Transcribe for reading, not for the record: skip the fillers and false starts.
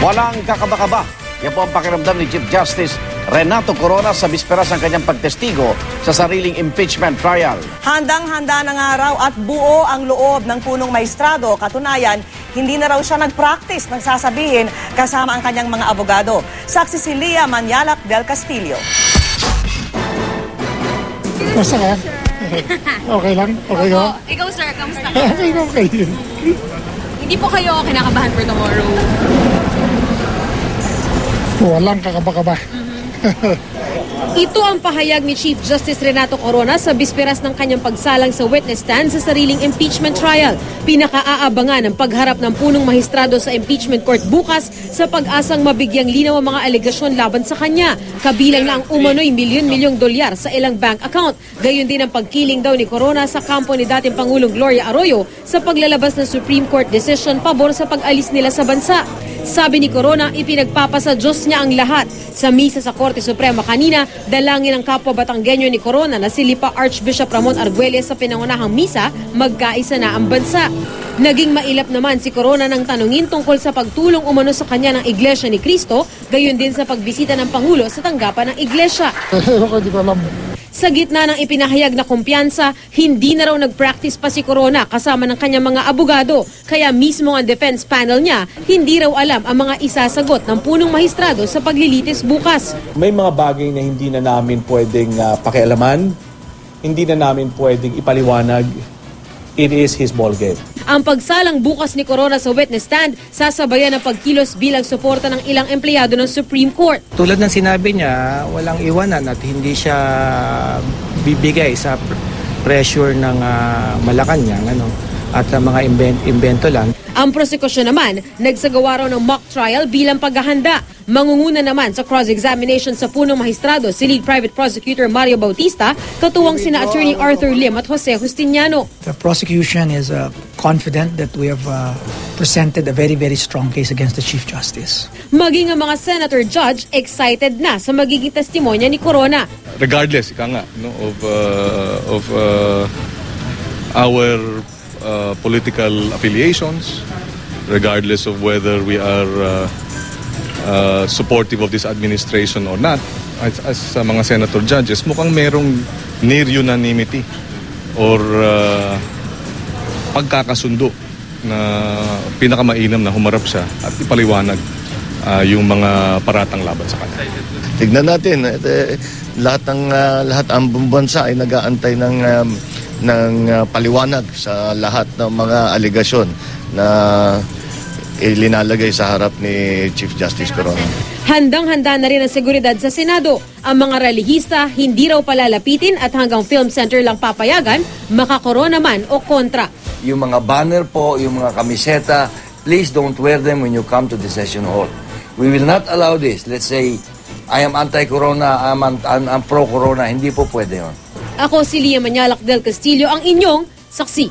Walang kakaba-kaba. Yan po ang pakiramdam ni Chief Justice Renato Corona sa bisperas ng kanyang pagtestigo sa sariling impeachment trial. Handang-handa na nga raw at buo ang loob ng punong maestrado. Katunayan, hindi na raw siya nag-practice ng sasabihin kasama ang kanyang mga abogado. Saksi si Lia Manyalak del Castillo. Basta ka? Okay lang? Okay ka? Ikaw sir, kamusta ka? Okay din. Hindi po kayo kinakabahan for tomorrow? Walang kakaba-kaba. Ito ang pahayag ni Chief Justice Renato Corona sa bisperas ng kanyang pagsalang sa witness stand sa sariling impeachment trial. Pinakaaabangan ang pagharap ng punong mahistrado sa impeachment court bukas sa pag-asang mabigyang linaw ang mga alegasyon laban sa kanya. Kabilang na ang umano'y milyon-milyong dolyar sa ilang bank account. Gayon din ang pagkiling daw ni Corona sa kampo ni dating Pangulong Gloria Arroyo sa paglalabas ng Supreme Court decision pabor sa pag-alis nila sa bansa. Sabi ni Corona, ipinagpapasa Diyos niya ang lahat. Sa misa sa Korte Suprema kanina, dalangin ng kapwa Batanggenyo ni Corona na si Lipa Archbishop Ramon Arguelles sa pinangunahang misa, magkaisa na ang bansa. Naging mailap naman si Corona ng tanungin tungkol sa pagtulong umano sa kanya ng Iglesia ni Cristo, gayon din sa pagbisita ng Pangulo sa tanggapan ng Iglesia. Hindi ko alam. Sa gitna ng ipinahayag na kumpiyansa, hindi na raw nag-practice pa si Corona kasama ng kanyang mga abogado. Kaya mismo ang defense panel niya, hindi raw alam ang mga isasagot ng punong mahistrado sa paglilitis bukas. May mga bagay na hindi na namin pwedeng pakialaman, hindi na namin pwedeng ipaliwanag. It is his ball game. Ang pagsalang bukas ni Corona sa witness stand, sasabayan ng pagkilos bilang suporta ng ilang empleyado ng Supreme Court. Tulad ng sinabi niya, walang iwanan at hindi siya bibigay sa pressure ng Malacanang at mga invento lang. Ang prosekusyon naman, nagsagawa raw ng mock trial bilang paghahanda. Mangunguna naman sa cross-examination sa punong mahistrado si Lead Private Prosecutor Mario Bautista, katuwang sina Attorney Arthur Lim at Jose Justiniano. The prosecution is confident that we have presented a very, very strong case against the Chief Justice. Maging ang mga senator judge excited na sa magiging testimonya ni Corona. Regardless, ika nga, no, of our political affiliations, regardless of whether we are supportive of this administration or not, as mga senator judges, mukhang merong near unanimity or pagkakasundo na pinakamainam na humarap siya at ipaliwanag yung mga paratang laban sa kanya. Tignan natin, lahat ang bansa ay nag-aantay ng paliwanag sa lahat ng mga aligasyon na ilinalagay sa harap ni Chief Justice Corona. Handang-handa na rin ang seguridad sa Senado. Ang mga relihista hindi raw palalapitin at hanggang film center lang papayagan, makakorona man o kontra. Yung mga banner po, yung mga kamiseta, please don't wear them when you come to the session hall. We will not allow this. Let's say, I am anti-corona, I'm pro-corona. Hindi po pwede yun. Ako si Lia Manyalak del Castillo, ang inyong saksi.